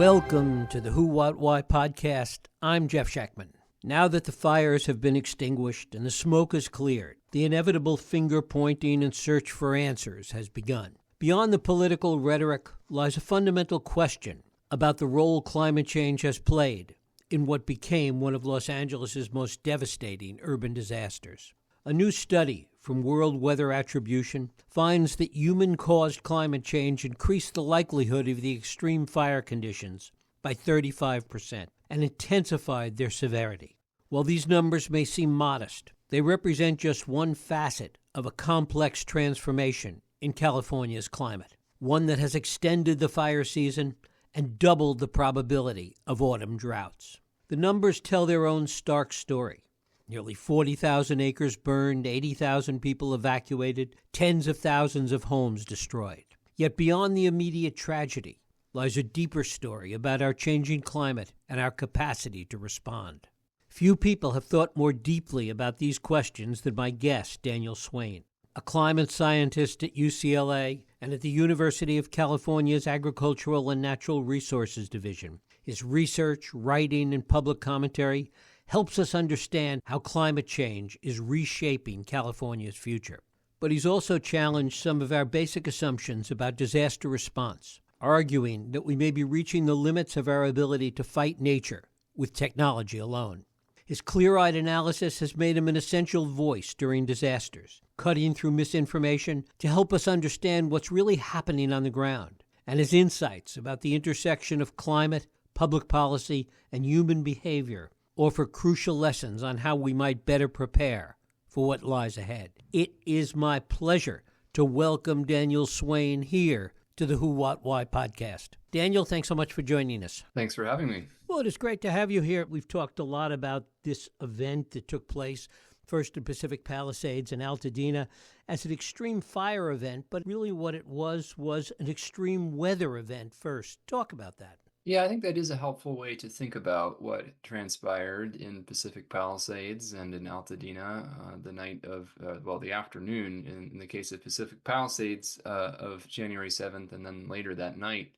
Welcome to the Who, What, Why podcast. I'm Jeff Shackman. Now that the fires have been extinguished and the smoke is cleared, the inevitable finger-pointing and search for answers has begun. Beyond the political rhetoric lies a fundamental question about the role climate change has played in what became one of Los Angeles' most devastating urban disasters. A new study from World Weather Attribution finds that human-caused climate change increased the likelihood of the extreme fire conditions by 35% and intensified their severity. While these numbers may seem modest, they represent just one facet of a complex transformation in California's climate, one that has extended the fire season and doubled the probability of autumn droughts. The numbers tell their own stark story. Nearly 40,000 acres burned, 80,000 people evacuated, tens of thousands of homes destroyed. Yet beyond the immediate tragedy lies a deeper story about our changing climate and our capacity to respond. Few people have thought more deeply about these questions than my guest, Daniel Swain, a climate scientist at UCLA and at the University of California's Agricultural and Natural Resources Division. His research, writing, and public commentary helps us understand how climate change is reshaping California's future. But he's also challenged some of our basic assumptions about disaster response, arguing that we may be reaching the limits of our ability to fight nature with technology alone. His clear-eyed analysis has made him an essential voice during disasters, cutting through misinformation to help us understand what's really happening on the ground. And his insights about the intersection of climate, public policy, and human behavior offer crucial lessons on how we might better prepare for what lies ahead. It is my pleasure to welcome Daniel Swain here to the Who, What, Why podcast. Daniel, thanks so much for joining us. Thanks for having me. Well, it is great to have you here. We've talked a lot about this event that took place first in Pacific Palisades and Altadena as an extreme fire event, but really what it was an extreme weather event first. Talk about that. Yeah, I think that is a helpful way to think about what transpired in Pacific Palisades and in Altadena the night of, the afternoon in the case of Pacific Palisades of January 7th, and then later that night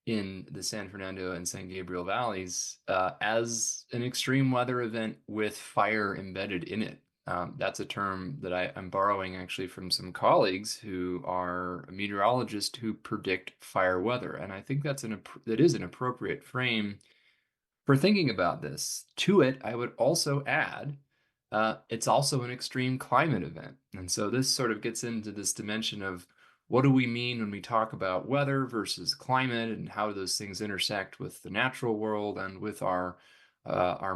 in the San Fernando and San Gabriel valleys as an extreme weather event with fire embedded in it. That's a term that I'm borrowing actually from some colleagues who are meteorologists who predict fire weather. And I think that is an appropriate frame for thinking about this. To it, I would also add, it's also an extreme climate event. And so this sort of gets into this dimension of what do we mean when we talk about weather versus climate, and how do those things intersect with the natural world and with our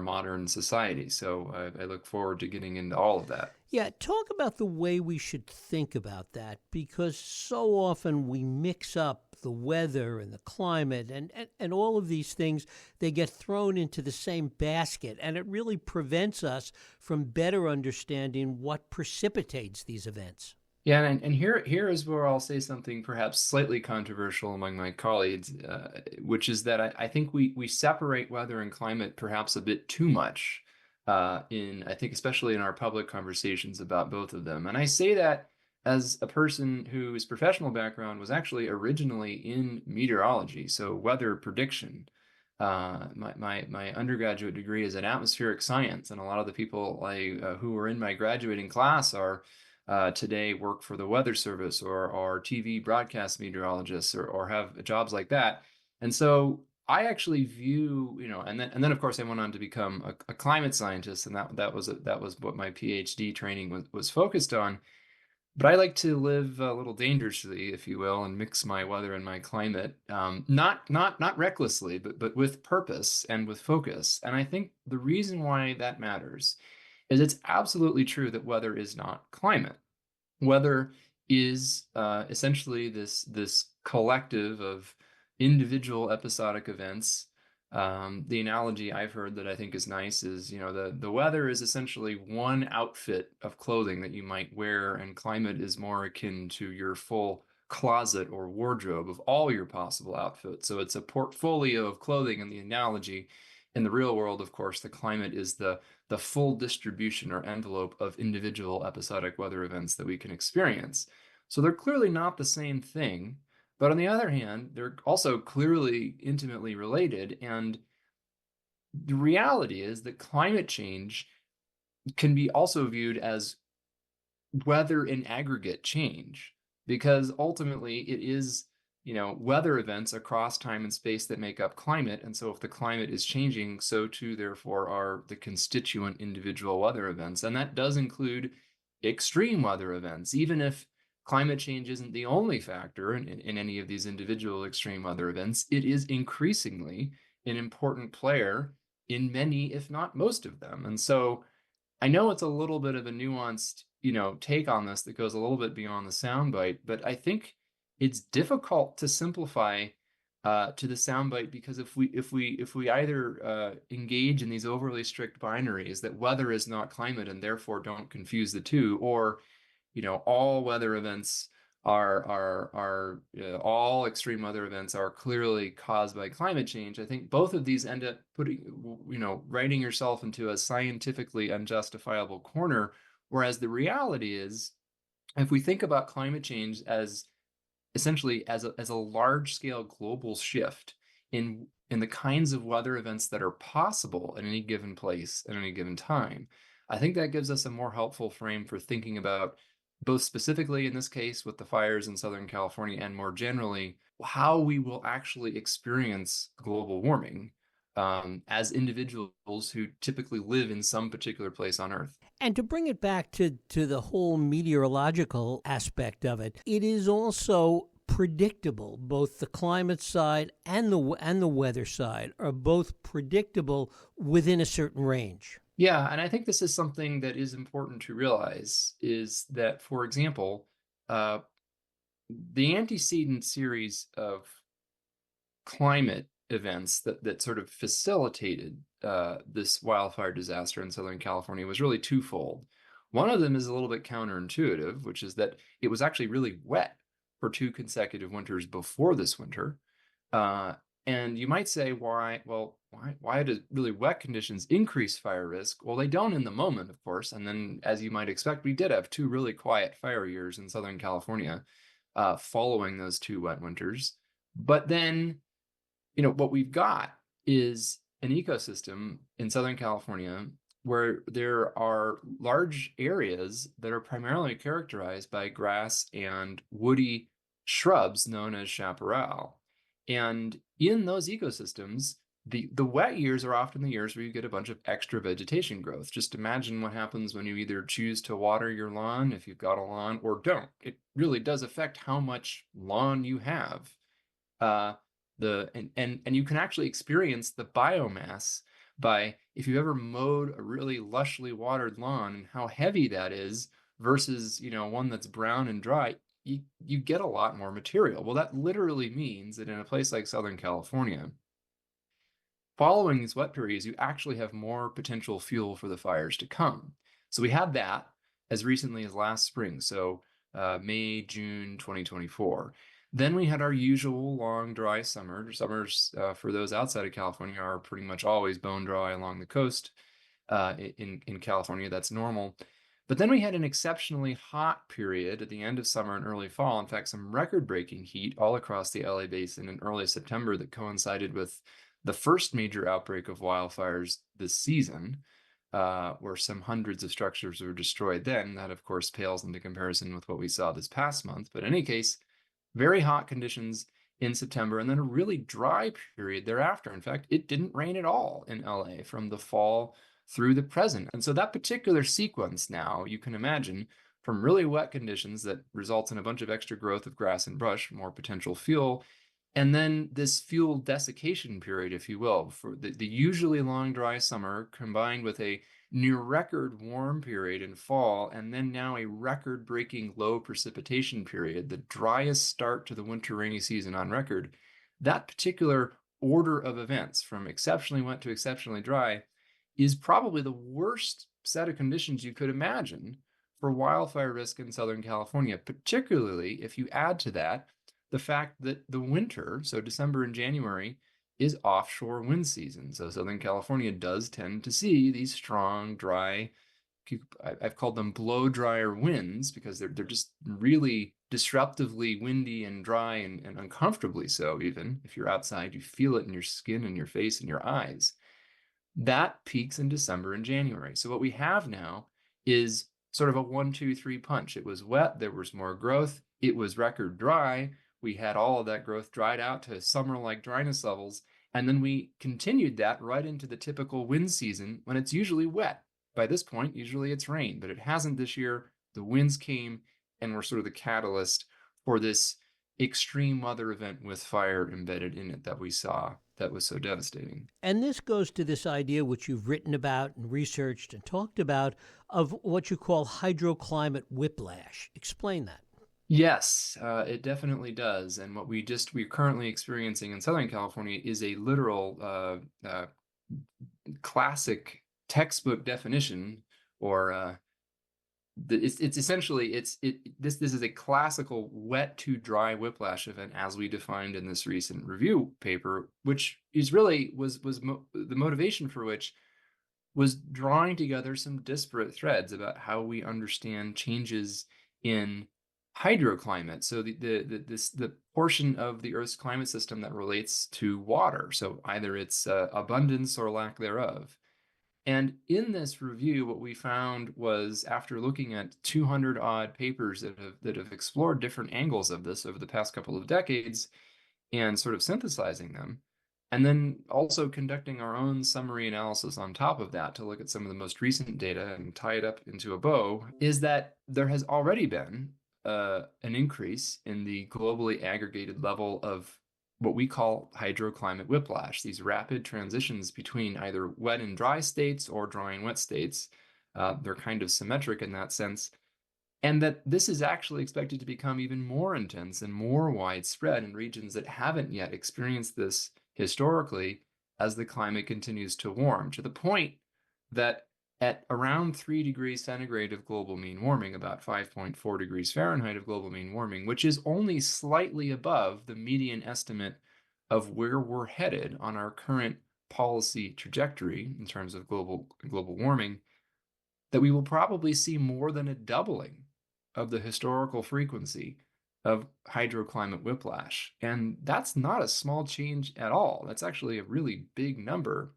modern society. So I look forward to getting into all of that. Yeah, talk about the way we should think about that, because so often we mix up the weather and the climate and all of these things. They get thrown into the same basket, and it really prevents us from better understanding what precipitates these events. Yeah, and here is where I'll say something perhaps slightly controversial among my colleagues, which is that I think we separate weather and climate perhaps a bit too much I think especially in our public conversations about both of them. And I say that as a person whose professional background was actually originally in meteorology, so weather prediction. My undergraduate degree is in atmospheric science, and a lot of the people who were in my graduating class are today work for the Weather Service or are TV broadcast meteorologists or have jobs like that. And so I actually view, and then of course I went on to become a climate scientist, and that was what my PhD training was focused on. But I like to live a little dangerously, if you will, and mix my weather and my climate, not recklessly, but with purpose and with focus. And I think the reason why that matters is it's absolutely true that weather is not climate. Weather is essentially this collective of individual episodic events. The analogy I've heard that I think is nice is, the weather is essentially one outfit of clothing that you might wear, and climate is more akin to your full closet or wardrobe of all your possible outfits. So it's a portfolio of clothing in the analogy. In the real world, of course, the climate is the full distribution or envelope of individual episodic weather events that we can experience. So they're clearly not the same thing. But on the other hand, they're also clearly intimately related. And the reality is that climate change can be also viewed as weather in aggregate change, because ultimately it is, weather events across time and space that make up climate. And so if the climate is changing, so too therefore are the constituent individual weather events. And that does include extreme weather events, even if climate change isn't the only factor in any of these individual extreme weather events. It is increasingly an important player in many, if not most of them. And so I know it's a little bit of a nuanced, take on this that goes a little bit beyond the soundbite, but I think it's difficult to simplify to the soundbite, because if we either engage in these overly strict binaries that weather is not climate and therefore don't confuse the two, or all weather events are all extreme weather events are clearly caused by climate change. I think both of these end up writing yourself into a scientifically unjustifiable corner. Whereas the reality is, if we think about climate change as essentially as a large scale global shift in the kinds of weather events that are possible at any given place at any given time, I think that gives us a more helpful frame for thinking about, both specifically in this case with the fires in Southern California and more generally, how we will actually experience global warming as individuals who typically live in some particular place on Earth. And to bring it back to the whole meteorological aspect of it, it is also predictable. Both the climate side and the weather side are both predictable within a certain range. Yeah, and I think this is something that is important to realize, is that, for example, the antecedent series of climate events that sort of facilitated this wildfire disaster in Southern California was really twofold. One of them is a little bit counterintuitive, which is that it was actually really wet for 2 consecutive winters before this winter. And you might say, why? Well, why do really wet conditions increase fire risk? Well, they don't in the moment, of course. And then, as you might expect, we did have 2 really quiet fire years in Southern California following those 2 wet winters. But then, what we've got is an ecosystem in Southern California where there are large areas that are primarily characterized by grass and woody shrubs known as chaparral. And in those ecosystems, the wet years are often the years where you get a bunch of extra vegetation growth. Just imagine what happens when you either choose to water your lawn, if you've got a lawn, or don't. It really does affect how much lawn you have. And you can actually experience the biomass by, if you've ever mowed a really lushly watered lawn and how heavy that is versus one that's brown and dry, you get a lot more material. Well, that literally means that in a place like Southern California, following these wet periods, you actually have more potential fuel for the fires to come. So we had that as recently as last spring, so May, June 2024. Then we had our usual long, dry summer. Summers for those outside of California are pretty much always bone dry along the coast. In California, that's normal. But then we had an exceptionally hot period at the end of summer and early fall. In fact, some record-breaking heat all across the LA basin in early September that coincided with the first major outbreak of wildfires this season, where some hundreds of structures were destroyed then. That, of course, pales into comparison with what we saw this past month. But in any case, very hot conditions in September, and then a really dry period thereafter. In fact, it didn't rain at all in LA from the fall through the present. And so that particular sequence now, you can imagine, from really wet conditions that results in a bunch of extra growth of grass and brush, more potential fuel, and then this fuel desiccation period, if you will, for the usually long dry summer combined with a near record warm period in fall, and then now a record breaking low precipitation period, the driest start to the winter rainy season on record. That particular order of events, from exceptionally wet to exceptionally dry, is probably the worst set of conditions you could imagine for wildfire risk in Southern California, particularly if you add to that the fact that the winter, so December and January, is offshore wind season. So Southern California does tend to see these strong, dry I've called them blow dryer winds because they're just really disruptively windy and dry and uncomfortably so. Even if you're outside, you feel it in your skin and your face and your eyes. That peaks in December and January. So what we have now is sort of a 1, 2, 3 punch. It was wet, there was more growth, it was record dry. We had all of that growth dried out to summer-like dryness levels, and then we continued that right into the typical wind season when it's usually wet. By this point, usually it's rain, but it hasn't this year. The winds came and were sort of the catalyst for this extreme weather event with fire embedded in it that we saw that was so devastating. And this goes to this idea, which you've written about and researched and talked about, of what you call hydroclimate whiplash. Explain that. Yes, it definitely does. And what we're currently experiencing in Southern California is a literal classic textbook definition, or it's essentially this is a classical wet to dry whiplash event as we defined in this recent review paper, which is really was the motivation for which was drawing together some disparate threads about how we understand changes in hydroclimate. So the portion of the Earth's climate system that relates to water. So either its abundance or lack thereof. And in this review, what we found was, after looking at 200 odd papers that have explored different angles of this over the past couple of decades and sort of synthesizing them, and then also conducting our own summary analysis on top of that to look at some of the most recent data and tie it up into a bow, is that there has already been an increase in the globally aggregated level of what we call hydroclimate whiplash, these rapid transitions between either wet and dry states or dry and wet states. They're kind of symmetric in that sense. And that this is actually expected to become even more intense and more widespread in regions that haven't yet experienced this historically, as the climate continues to warm, to the point that at around 3 degrees centigrade of global mean warming, about 5.4 degrees Fahrenheit of global mean warming, which is only slightly above the median estimate of where we're headed on our current policy trajectory in terms of global warming, that we will probably see more than a doubling of the historical frequency of hydroclimate whiplash. And that's not a small change at all. That's actually a really big number,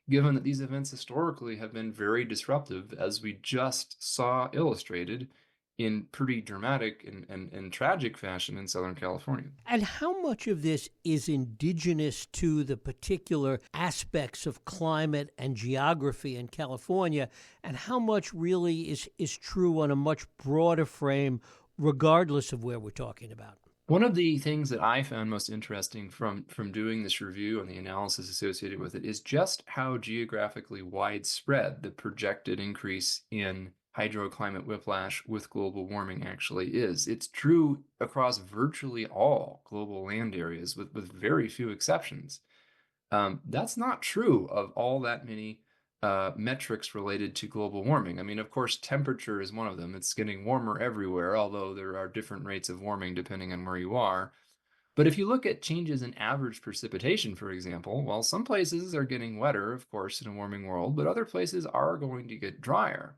given that these events historically have been very disruptive, as we just saw illustrated in pretty dramatic and tragic fashion in Southern California. And how much of this is indigenous to the particular aspects of climate and geography in California, and how much really is true on a much broader frame, regardless of where we're talking about? One of the things that I found most interesting from doing this review and the analysis associated with it is just how geographically widespread the projected increase in hydroclimate whiplash with global warming actually is. It's true across virtually all global land areas, with very few exceptions. That's not true of all that many metrics related to global warming. I mean, of course, temperature is one of them. It's getting warmer everywhere, although there are different rates of warming depending on where you are. But if you look at changes in average precipitation, for example, well, some places are getting wetter, of course, in a warming world, but other places are going to get drier.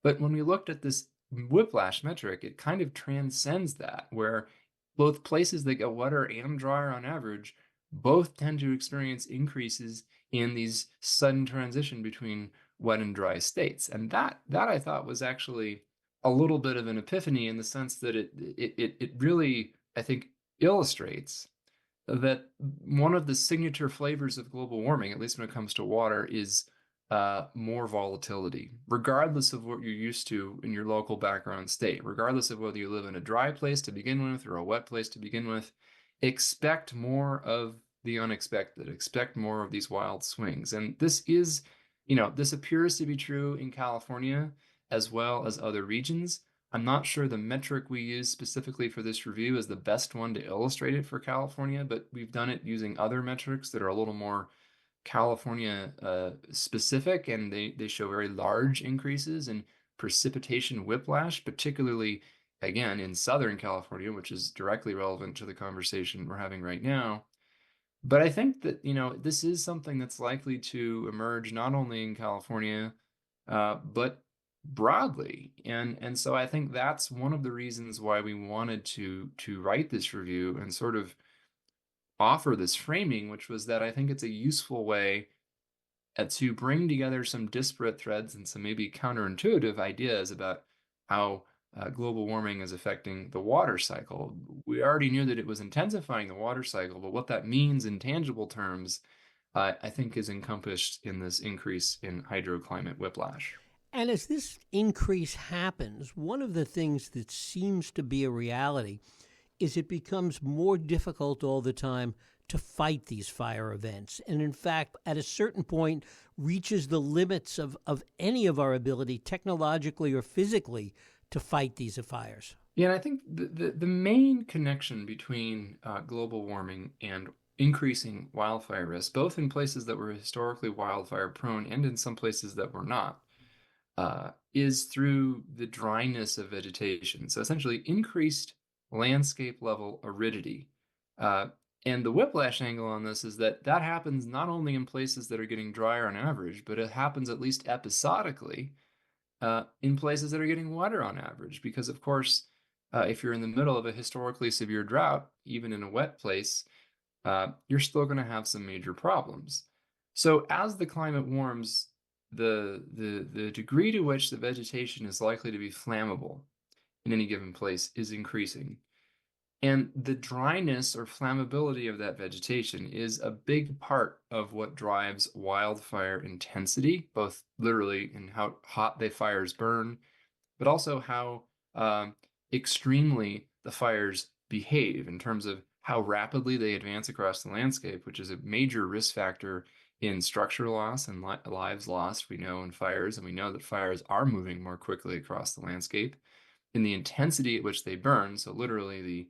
But when we looked at this whiplash metric, it kind of transcends that, where both places that get wetter and drier on average both tend to experience increases in these sudden transition between wet and dry states. And that I thought was actually a little bit of an epiphany, in the sense that it really, I think, illustrates that one of the signature flavors of global warming, at least when it comes to water, is more volatility, regardless of what you're used to in your local background state, regardless of whether you live in a dry place to begin with or a wet place to begin with. Expect more of the unexpected, expect more of these wild swings. And this is, this appears to be true in California as well as other regions. I'm not sure the metric we use specifically for this review is the best one to illustrate it for California, but we've done it using other metrics that are a little more California specific, and they show very large increases in precipitation whiplash, particularly, again, in Southern California, which is directly relevant to the conversation we're having right now. But I think that, this is something that's likely to emerge not only in California, but broadly. And so I think that's one of the reasons why we wanted to write this review and sort of offer this framing, which was that I think it's a useful way to bring together some disparate threads and some maybe counterintuitive ideas about how global warming is affecting the water cycle. We already knew that it was intensifying the water cycle, but what that means in tangible terms, I think, is encompassed in this increase in hydroclimate whiplash. And as this increase happens, one of the things that seems to be a reality is it becomes more difficult all the time to fight these fire events. And in fact, at a certain point, reaches the limits of any of our ability, technologically or physically, to fight these fires. Yeah, and I think the main connection between global warming and increasing wildfire risk, both in places that were historically wildfire prone and in some places that were not, is through the dryness of vegetation. So essentially, increased landscape level aridity. Uh, and the whiplash angle on this is that that happens not only in places that are getting drier on average, but it happens at least episodically in places that are getting wetter on average. Because, of course, if you're in the middle of a historically severe drought, even in a wet place, you're still going to have some major problems. So as the climate warms, the degree to which the vegetation is likely to be flammable in any given place is increasing. And the dryness or flammability of that vegetation is a big part of what drives wildfire intensity, both literally in how hot the fires burn, but also how extremely the fires behave in terms of how rapidly they advance across the landscape, which is a major risk factor in structure loss and lives lost. We know in fires, and we know that fires are moving more quickly across the landscape. In the intensity at which they burn, so literally the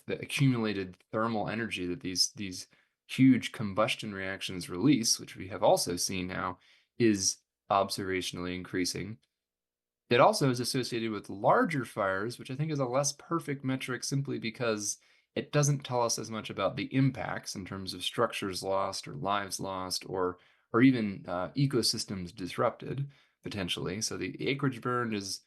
accumulated thermal energy that these huge combustion reactions release, which we have also seen now, is observationally increasing. It also is associated with larger fires, which I think is a less perfect metric simply because it doesn't tell us as much about the impacts in terms of structures lost or lives lost or even ecosystems disrupted potentially. So the acreage burned is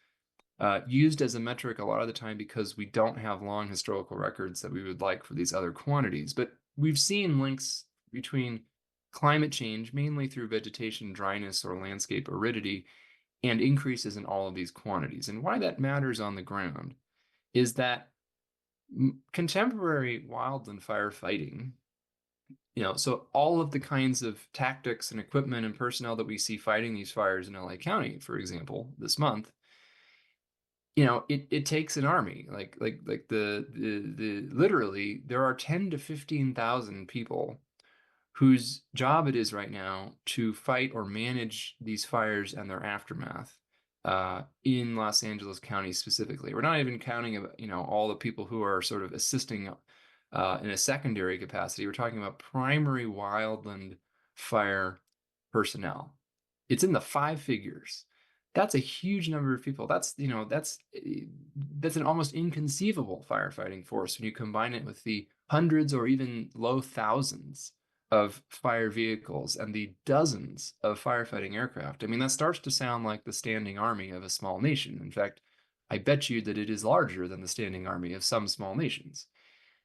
used as a metric a lot of the time because we don't have long historical records that we would like for these other quantities. But we've seen links between climate change, mainly through vegetation dryness or landscape aridity, and increases in all of these quantities. And why that matters on the ground is that contemporary wildland firefighting, so all of the kinds of tactics and equipment and personnel that we see fighting these fires in LA County, for example, this month, it takes an army. Like the literally there are 10 to 15,000 people whose job it is right now to fight or manage these fires and their aftermath in Los Angeles County specifically. We're not even counting all the people who are sort of assisting in a secondary capacity. We're talking about primary wildland fire personnel. It's in the five figures. That's a huge number of people. That's an almost inconceivable firefighting force when you combine it with the hundreds or even low thousands of fire vehicles and the dozens of firefighting aircraft. I mean, that starts to sound like the standing army of a small nation. In fact, I bet you that it is larger than the standing army of some small nations,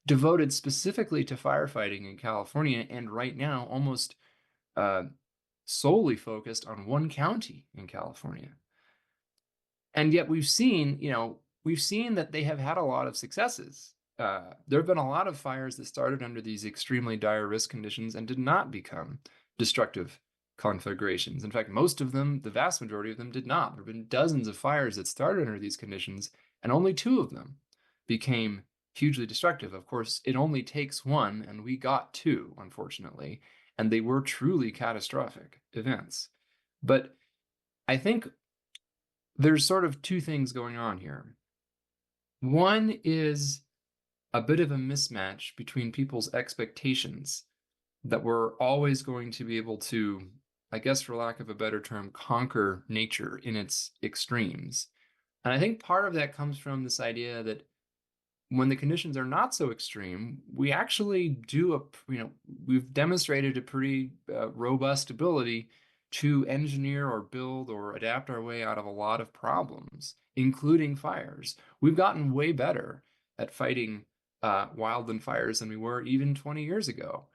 devoted specifically to firefighting in California, and right now almost solely focused on one county in California. And yet we've seen that they have had a lot of successes. There have been a lot of fires that started under these extremely dire risk conditions and did not become destructive conflagrations. In fact, most of them, the vast majority of them, did not. There have been dozens of fires that started under these conditions, and only two of them became hugely destructive. Of course, it only takes one, and we got two, unfortunately, and they were truly catastrophic events. But I think there's sort of two things going on here. One is a bit of a mismatch between people's expectations that we're always going to be able to, I guess for lack of a better term, conquer nature in its extremes. And I think part of that comes from this idea that when the conditions are not so extreme, we actually do we've demonstrated a pretty robust ability to engineer or build or adapt our way out of a lot of problems, including fires. We've gotten way better at fighting wildland fires than we were even 20 years ago.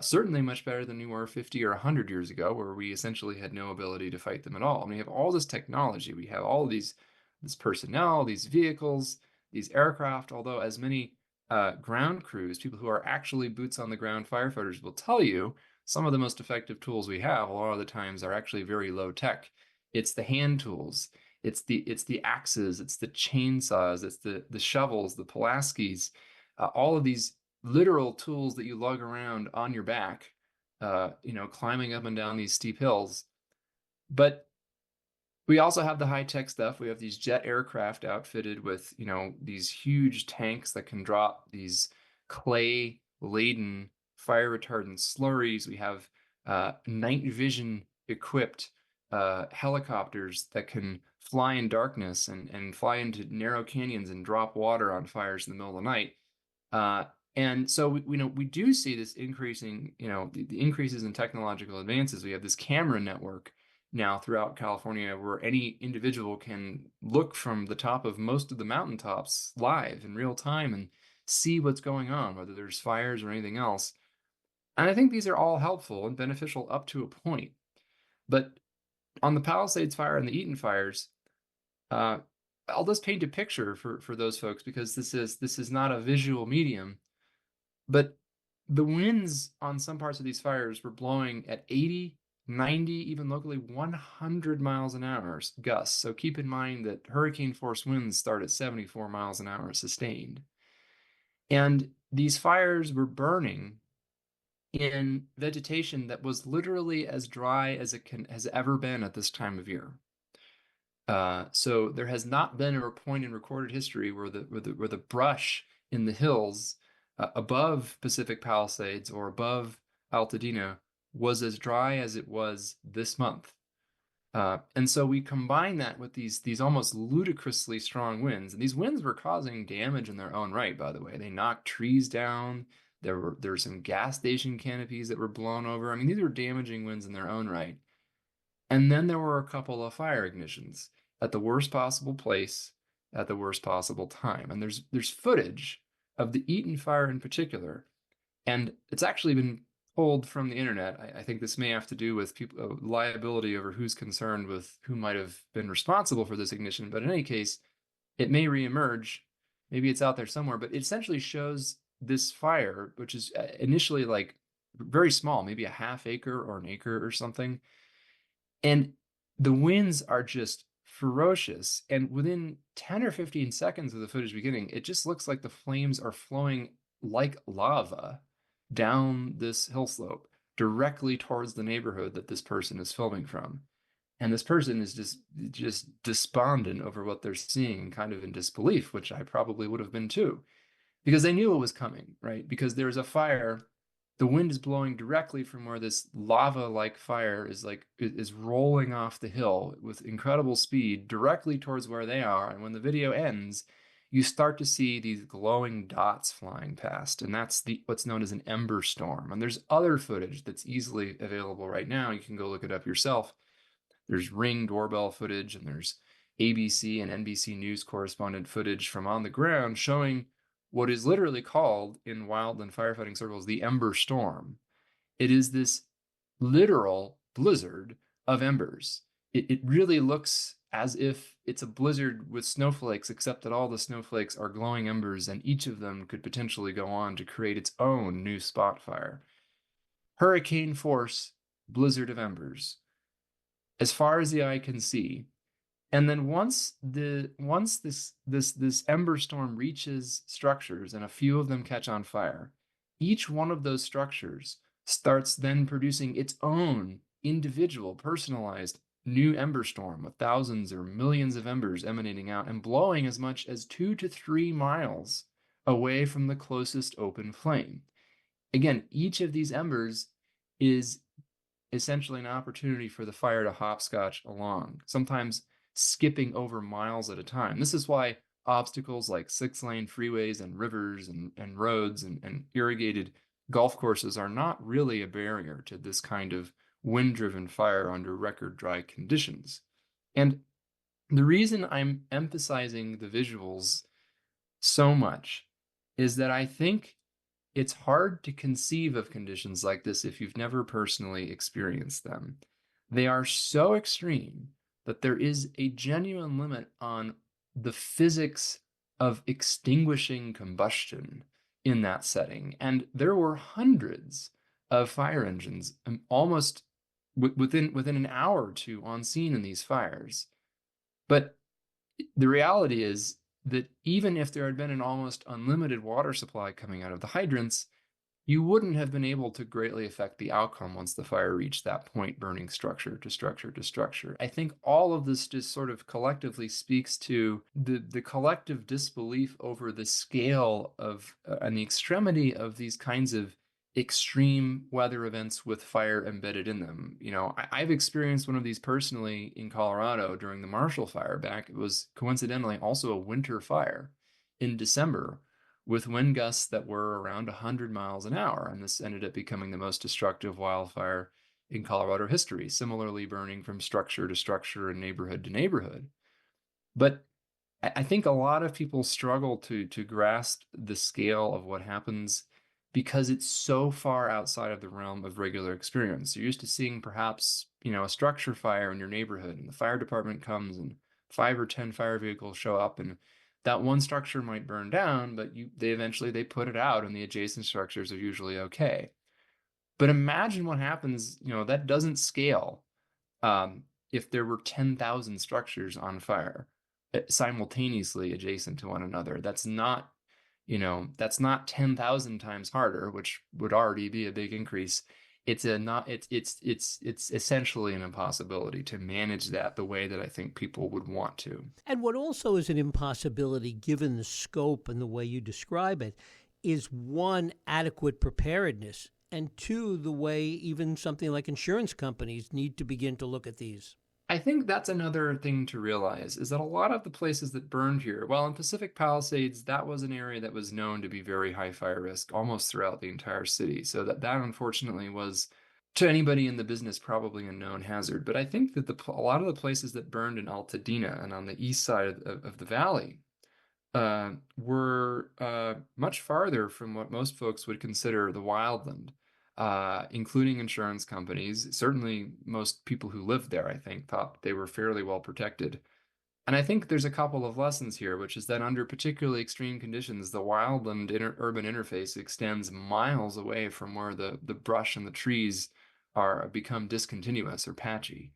Certainly much better than we were 50 or 100 years ago, where we essentially had no ability to fight them at all. And we have all this technology. We have all this personnel, these vehicles, these aircraft, although as many ground crews, people who are actually boots on the ground firefighters will tell you, some of the most effective tools we have a lot of the times are actually very low tech. It's the hand tools, it's the axes, it's the chainsaws, it's the shovels, the Pulaskis, all of these literal tools that you lug around on your back, climbing up and down these steep hills. But we also have the high-tech stuff. We have these jet aircraft outfitted with, these huge tanks that can drop these clay-laden fire retardant slurries. We have night vision equipped helicopters that can fly in darkness and fly into narrow canyons and drop water on fires in the middle of the night. And so we do see this increasing, the increases in technological advances. We have this camera network now throughout California where any individual can look from the top of most of the mountaintops live in real time and see what's going on, whether there's fires or anything else. And I think these are all helpful and beneficial up to a point. But on the Palisades fire and the Eaton fires, I'll just paint a picture for those folks, because this is not a visual medium. But the winds on some parts of these fires were blowing at 80, 90, even locally 100 miles an hour gusts. So keep in mind that hurricane force winds start at 74 miles an hour sustained. And these fires were burning in vegetation that was literally as dry as it has ever been at this time of year. So there has not been a point in recorded history where the brush in the hills above Pacific Palisades or above Altadena was as dry as it was this month. And so we combine that with these almost ludicrously strong winds. And these winds were causing damage in their own right, by the way. They knocked trees down. There were some gas station canopies that were blown over. I mean, these were damaging winds in their own right. And then there were a couple of fire ignitions at the worst possible place at the worst possible time. And there's footage of the Eaton fire in particular. And it's actually been pulled from the internet. I think this may have to do with people liability over who's concerned with who might have been responsible for this ignition. But in any case, it may reemerge. Maybe it's out there somewhere. But it essentially shows this fire, which is initially like very small, maybe a half acre or an acre or something. And the winds are just ferocious. And within 10 or 15 seconds of the footage beginning, it just looks like the flames are flowing like lava down this hill slope directly towards the neighborhood that this person is filming from. And this person is just despondent over what they're seeing and kind of in disbelief, which I probably would have been too, because they knew it was coming, right? Because there's a fire, the wind is blowing directly from where this lava-like fire is rolling off the hill with incredible speed directly towards where they are. And when the video ends, you start to see these glowing dots flying past, and that's what's known as an ember storm. And there's other footage that's easily available right now. You can go look it up yourself. There's Ring doorbell footage, and there's ABC and NBC News correspondent footage from on the ground showing what is literally called in wildland firefighting circles the ember storm. It is this literal blizzard of embers. It really looks as if it's a blizzard with snowflakes, except that all the snowflakes are glowing embers, and each of them could potentially go on to create its own new spot fire. Hurricane force blizzard of embers, as far as the eye can see. And then once this ember storm reaches structures and a few of them catch on fire, each one of those structures starts then producing its own individual, personalized new ember storm with thousands or millions of embers emanating out and blowing as much as 2 to 3 miles away from the closest open flame. Again, each of these embers is essentially an opportunity for the fire to hopscotch along, sometimes skipping over miles at a time. This is why obstacles like 6-lane freeways and rivers and roads and irrigated golf courses are not really a barrier to this kind of wind-driven fire under record dry conditions. And the reason I'm emphasizing the visuals so much is that I think it's hard to conceive of conditions like this if you've never personally experienced them. They are so extreme that there is a genuine limit on the physics of extinguishing combustion in that setting. And there were hundreds of fire engines almost within an hour or two on scene in these fires. But the reality is that even if there had been an almost unlimited water supply coming out of the hydrants, you wouldn't have been able to greatly affect the outcome once the fire reached that point, burning structure to structure to structure. I think all of this just sort of collectively speaks to the collective disbelief over the scale of and the extremity of these kinds of extreme weather events with fire embedded in them. I've experienced one of these personally in Colorado during the Marshall Fire back. It was coincidentally also a winter fire in December with wind gusts that were around 100 miles an hour. And this ended up becoming the most destructive wildfire in Colorado history, similarly burning from structure to structure and neighborhood to neighborhood. But I think a lot of people struggle to grasp the scale of what happens because it's so far outside of the realm of regular experience. You're used to seeing perhaps, a structure fire in your neighborhood, and the fire department comes and 5 or 10 fire vehicles show up, and that one structure might burn down, but they eventually put it out, and the adjacent structures are usually okay. But imagine what happens, that doesn't scale if there were 10,000 structures on fire simultaneously adjacent to one another. That's not 10,000 times harder, which would already be a big increase. It's essentially an impossibility to manage that the way that I think people would want to. And what also is an impossibility, given the scope and the way you describe it, is one, adequate preparedness, and two, the way even something like insurance companies need to begin to look at these. I think that's another thing to realize is that a lot of the places that burned here, well, in Pacific Palisades, that was an area that was known to be very high fire risk almost throughout the entire city. So that unfortunately was, to anybody in the business, probably a known hazard. But I think that a lot of the places that burned in Altadena and on the east side of the valley were much farther from what most folks would consider the wildland. Including insurance companies. Certainly, most people who lived there, I think, thought they were fairly well protected. And I think there's a couple of lessons here, which is that under particularly extreme conditions, the wildland urban interface extends miles away from where the brush and the trees become discontinuous or patchy.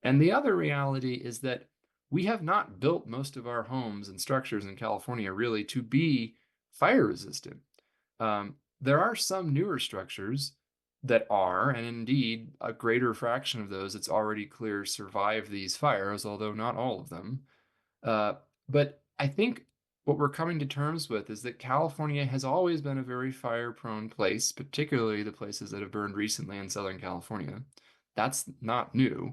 And the other reality is that we have not built most of our homes and structures in California really to be fire resistant. There are some newer structures that are, and indeed a greater fraction of those, it's already clear, survive these fires, although not all of them. But I think what we're coming to terms with is that California has always been a very fire-prone place, particularly the places that have burned recently in Southern California. That's not new.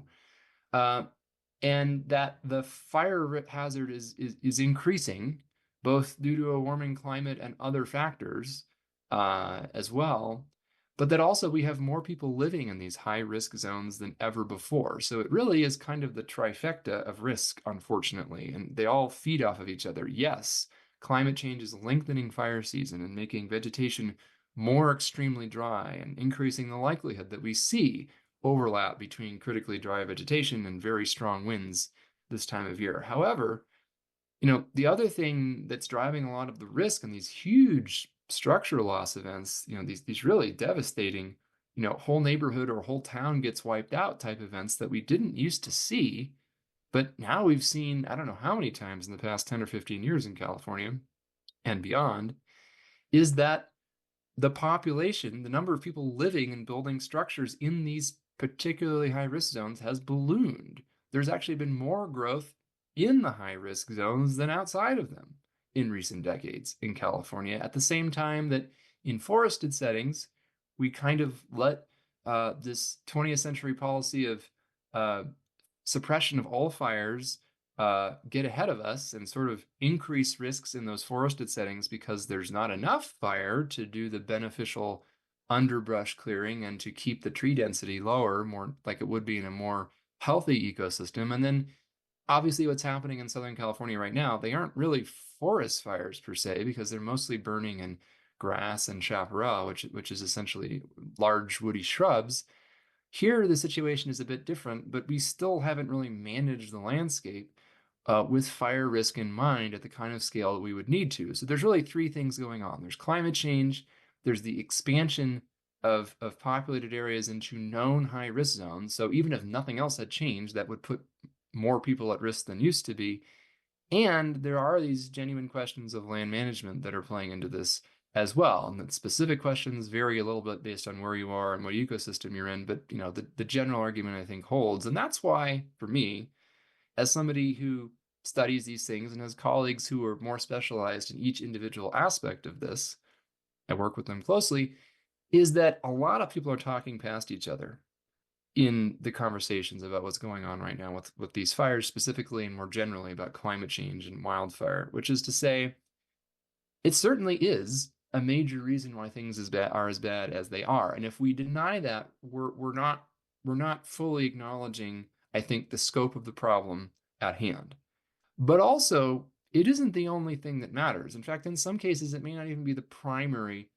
And that the fire hazard is increasing, both due to a warming climate and other factors as well, but that also we have more people living in these high-risk zones than ever before. So it really is kind of the trifecta of risk, unfortunately, and they all feed off of each other. Yes, climate change is lengthening fire season and making vegetation more extremely dry and increasing the likelihood that we see overlap between critically dry vegetation and very strong winds this time of year. However, the other thing that's driving a lot of the risk in these huge structure loss events, these really devastating, whole neighborhood or whole town gets wiped out type events that we didn't used to see, but now we've seen, I don't know how many times in the past 10 or 15 years in California and beyond, is that the population, the number of people living and building structures in these particularly high risk zones has ballooned. There's actually been more growth in the high risk zones than outside of them in recent decades in California, at the same time that in forested settings, we kind of let this 20th century policy of suppression of all fires get ahead of us and sort of increase risks in those forested settings because there's not enough fire to do the beneficial underbrush clearing and to keep the tree density lower, more like it would be in a more healthy ecosystem. And then obviously what's happening in Southern California right now, they aren't really forest fires per se, because they're mostly burning in grass and chaparral, which is essentially large woody shrubs. Here, the situation is a bit different, but we still haven't really managed the landscape with fire risk in mind at the kind of scale that we would need to. So there's really three things going on. There's climate change, there's the expansion of populated areas into known high risk zones. So even if nothing else had changed, that would put more people at risk than used to be. And there are these genuine questions of land management that are playing into this as well. And the specific questions vary a little bit based on where you are and what ecosystem you're in. But the general argument I think holds. And that's why, for me, as somebody who studies these things and has colleagues who are more specialized in each individual aspect of this, I work with them closely, is that a lot of people are talking past each other in the conversations about what's going on right now with these fires specifically, and more generally about climate change and wildfire, which is to say, it certainly is a major reason why things are as bad as they are. And if we deny that, we're not fully acknowledging, I think, the scope of the problem at hand. But also, it isn't the only thing that matters. In fact, in some cases, it may not even be the primary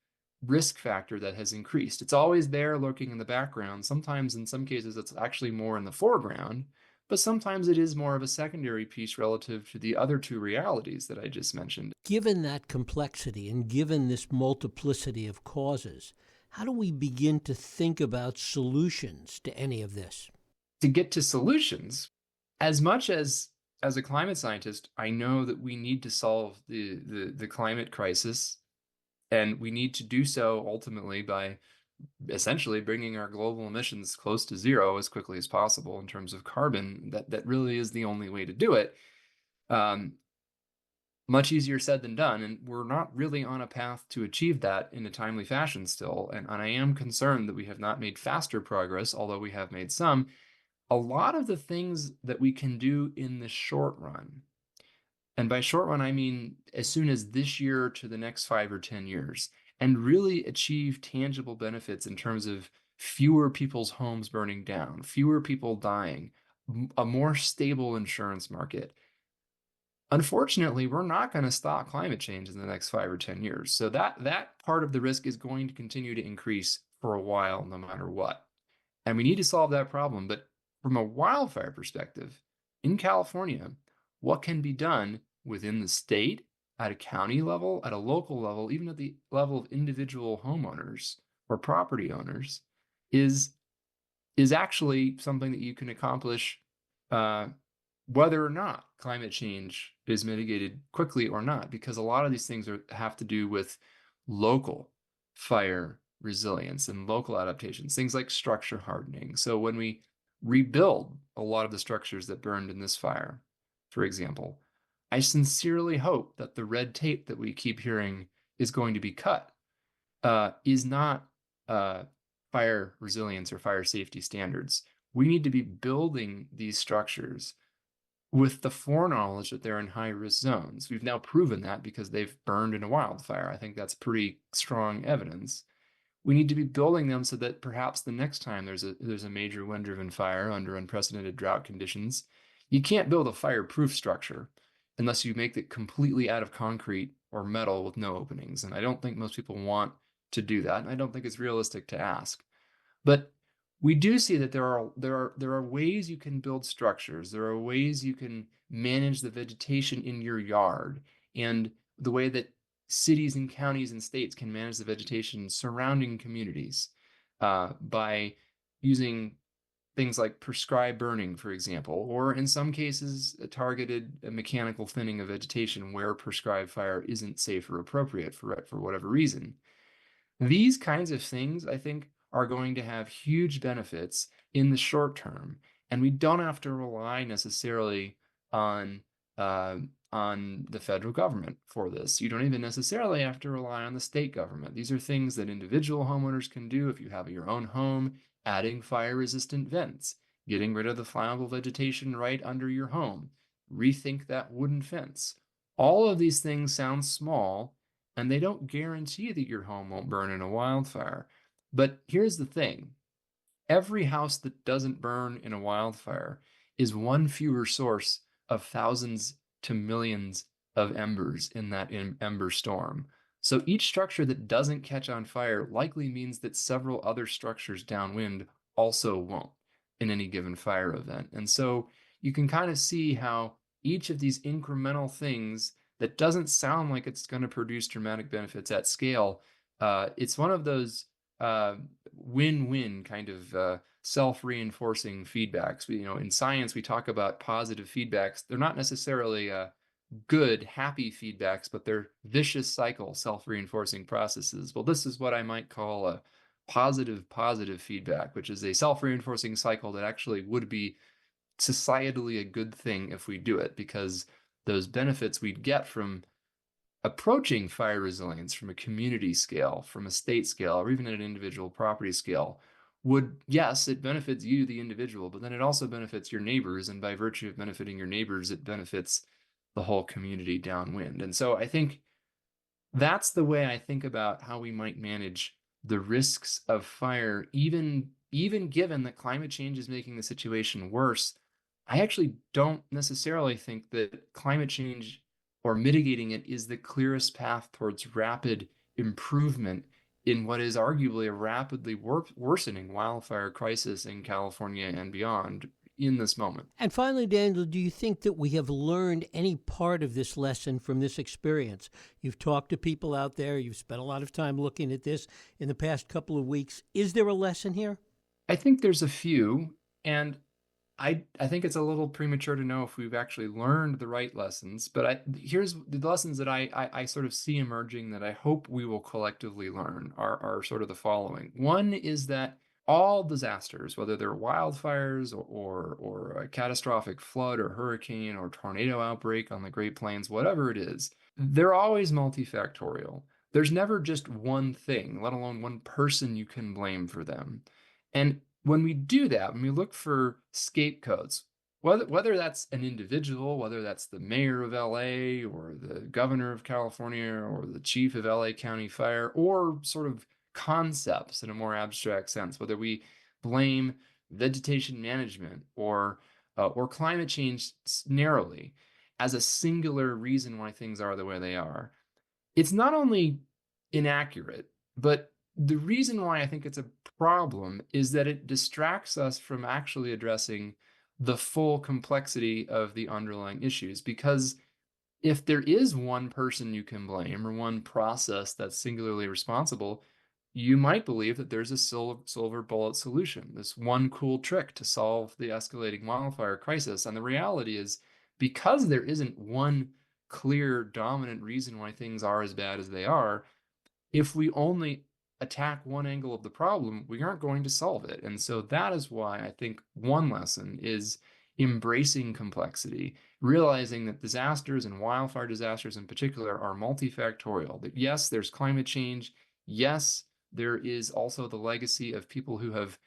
risk factor that has increased. It's always there lurking in the background. Sometimes, in some cases, it's actually more in the foreground, but sometimes it is more of a secondary piece relative to the other two realities that I just mentioned. Given that complexity and given this multiplicity of causes, how do we begin to think about solutions to any of this? To get to solutions, as much as a climate scientist, I know that we need to solve the climate crisis, and we need to do so ultimately by essentially bringing our global emissions close to zero as quickly as possible in terms of carbon. That really is the only way to do it. Much easier said than done, and we're not really on a path to achieve that in a timely fashion still. And I am concerned that we have not made faster progress, although we have made some. A lot of the things that we can do in the short run, and by short run, I mean as soon as this year to the next 5 or 10 years, and really achieve tangible benefits in terms of fewer people's homes burning down, fewer people dying, a more stable insurance market. Unfortunately, we're not going to stop climate change in the next 5 or 10 years. So that part of the risk is going to continue to increase for a while, no matter what. And we need to solve that problem. But from a wildfire perspective, in California, what can be done within the state, at a county level, at a local level, even at the level of individual homeowners or property owners, is actually something that you can accomplish whether or not climate change is mitigated quickly or not, because a lot of these things have to do with local fire resilience and local adaptations, things like structure hardening. So when we rebuild a lot of the structures that burned in this fire, for example, I sincerely hope that the red tape that we keep hearing is going to be cut is not fire resilience or fire safety standards. We need to be building these structures with the foreknowledge that they're in high-risk zones. We've now proven that because they've burned in a wildfire. I think that's pretty strong evidence. We need to be building them so that perhaps the next time there's a major wind-driven fire under unprecedented drought conditions, you can't build a fireproof structure unless you make it completely out of concrete or metal with no openings. And I don't think most people want to do that, and I don't think it's realistic to ask. But we do see that there are ways you can build structures. There are ways you can manage the vegetation in your yard, and the way that cities and counties and states can manage the vegetation surrounding communities by using things like prescribed burning, for example, or in some cases, a targeted mechanical thinning of vegetation where prescribed fire isn't safe or appropriate for whatever reason. These kinds of things, I think, are going to have huge benefits in the short term, and we don't have to rely necessarily on the federal government for this. You don't even necessarily have to rely on the state government. These are things that individual homeowners can do if you have your own home, adding fire-resistant vents, getting rid of the flammable vegetation right under your home, rethink that wooden fence. All of these things sound small, and they don't guarantee that your home won't burn in a wildfire. But here's the thing. Every house that doesn't burn in a wildfire is one fewer source of thousands to millions of embers in that ember storm. So each structure that doesn't catch on fire likely means that several other structures downwind also won't in any given fire event. And so you can kind of see how each of these incremental things that doesn't sound like it's going to produce dramatic benefits at scale, it's one of those uh, win-win kind of self-reinforcing feedbacks. In science, we talk about positive feedbacks. They're not necessarily good, happy feedbacks, but they're vicious cycle, self-reinforcing processes. Well, this is what I might call a positive feedback, which is a self-reinforcing cycle that actually would be societally a good thing if we do it, because those benefits we'd get from approaching fire resilience from a community scale, from a state scale, or even at an individual property scale would, yes, it benefits you, the individual, but then it also benefits your neighbors. And by virtue of benefiting your neighbors, it benefits the whole community downwind. And so I think that's the way I think about how we might manage the risks of fire, even given that climate change is making the situation worse. I actually don't necessarily think that climate change or mitigating it is the clearest path towards rapid improvement in what is arguably a rapidly worsening wildfire crisis in California and beyond in this moment. And finally, Daniel, do you think that we have learned any part of this lesson from this experience? You've talked to people out there, you've spent a lot of time looking at this in the past couple of weeks. Is there a lesson here? I think there's a few, and I think it's a little premature to know if we've actually learned the right lessons, but here's the lessons that I sort of see emerging that I hope we will collectively learn are sort of the following. One is that all disasters, whether they're wildfires or a catastrophic flood or hurricane or tornado outbreak on the Great Plains, whatever it is, they're always multifactorial. There's never just one thing, let alone one person you can blame for them. And when we do that, when we look for scapegoats, whether that's an individual, whether that's the mayor of LA or the governor of California or the chief of LA County Fire, or sort of concepts in a more abstract sense, whether we blame vegetation management or climate change narrowly as a singular reason why things are the way they are, it's not only inaccurate, but the reason why I think it's a problem is that it distracts us from actually addressing the full complexity of the underlying issues. Because if there is one person you can blame or one process that's singularly responsible, you might believe that there's a silver bullet solution, this one cool trick to solve the escalating wildfire crisis. And the reality is, because there isn't one clear dominant reason why things are as bad as they are, if we only attack one angle of the problem, we aren't going to solve it. And so that is why I think one lesson is embracing complexity, realizing that disasters and wildfire disasters in particular are multifactorial. That yes, there's climate change. Yes, there is also the legacy of people who have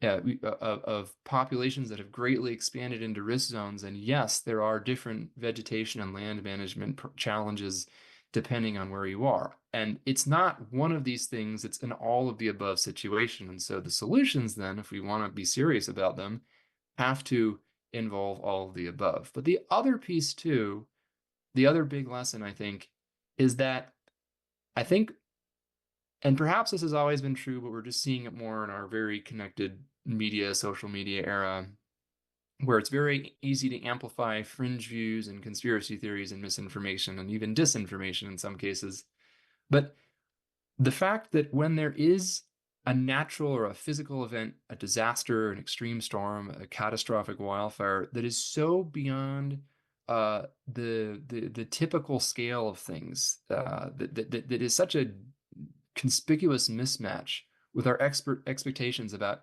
of populations that have greatly expanded into risk zones. And yes, there are different vegetation and land management challenges depending on where you are. And it's not one of these things, it's an all of the above situation. And so the solutions then, if we want to be serious about them, have to involve all of the above. But the other piece too, the other big lesson I think, is that I think, and perhaps this has always been true, but we're just seeing it more in our very connected media, social media era, where it's very easy to amplify fringe views and conspiracy theories and misinformation and even disinformation in some cases. But the fact that when there is a natural or a physical event, a disaster, an extreme storm, a catastrophic wildfire that is so beyond the typical scale of things, that is such a conspicuous mismatch with our expectations about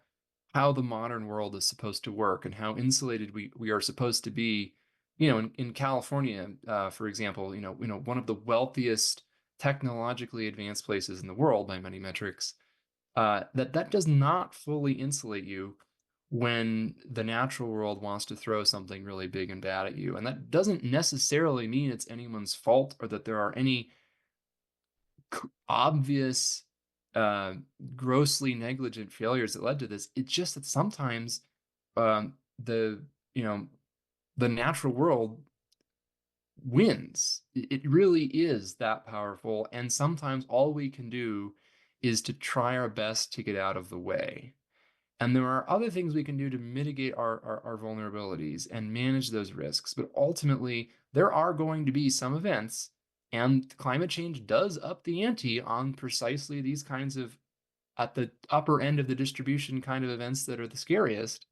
how the modern world is supposed to work and how insulated we are supposed to be. In California, for example, one of the wealthiest, technologically advanced places in the world by many metrics, that does not fully insulate you when the natural world wants to throw something really big and bad at you. And that doesn't necessarily mean it's anyone's fault or that there are any obvious grossly negligent failures that led to this. It's just that sometimes the the natural world wins. It really is that powerful, and sometimes all we can do is to try our best to get out of the way. And there are other things we can do to mitigate our vulnerabilities and manage those risks. But ultimately, there are going to be some events, and climate change does up the ante on precisely these kinds of, at the upper end of the distribution, kind of events that are the scariest,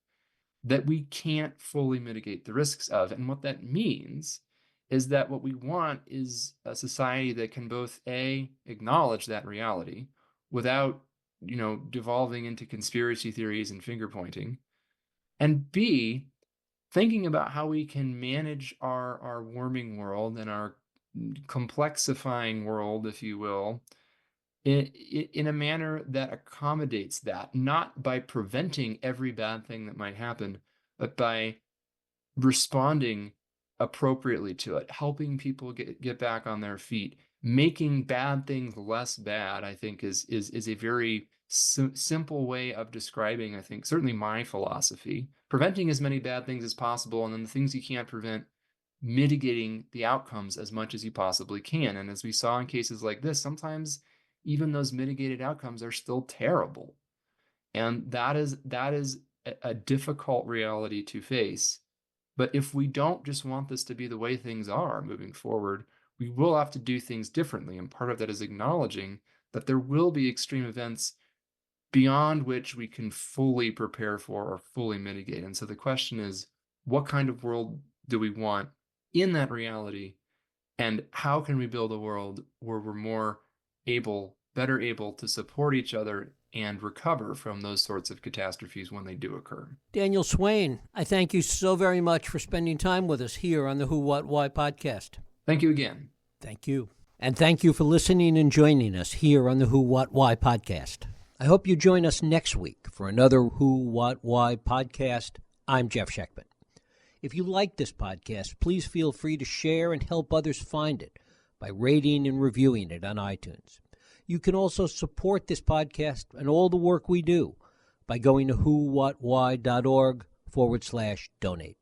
that we can't fully mitigate the risks of. And what that means is that what we want is a society that can both A, acknowledge that reality without devolving into conspiracy theories and finger pointing, and B, thinking about how we can manage our warming world and our complexifying world, if you will, in a manner that accommodates that, not by preventing every bad thing that might happen, but by responding appropriately to it, helping people get back on their feet. Making bad things less bad, I think, is a very simple way of describing, I think, certainly my philosophy. Preventing as many bad things as possible, and then the things you can't prevent, mitigating the outcomes as much as you possibly can. And as we saw in cases like this, sometimes even those mitigated outcomes are still terrible. And that is a difficult reality to face. But if we don't just want this to be the way things are moving forward, we will have to do things differently. And part of that is acknowledging that there will be extreme events beyond which we can fully prepare for or fully mitigate. And so the question is, what kind of world do we want in that reality? And how can we build a world where we're better able to support each other and recover from those sorts of catastrophes when they do occur? Daniel Swain, I thank you so very much for spending time with us here on the Who, What, Why podcast. Thank you again. Thank you. And thank you for listening and joining us here on the Who, What, Why podcast. I hope you join us next week for another Who, What, Why podcast. I'm Jeff Sheckman. If you like this podcast, please feel free to share and help others find it by rating and reviewing it on iTunes. You can also support this podcast and all the work we do by going to whowhatwhy.org/donate.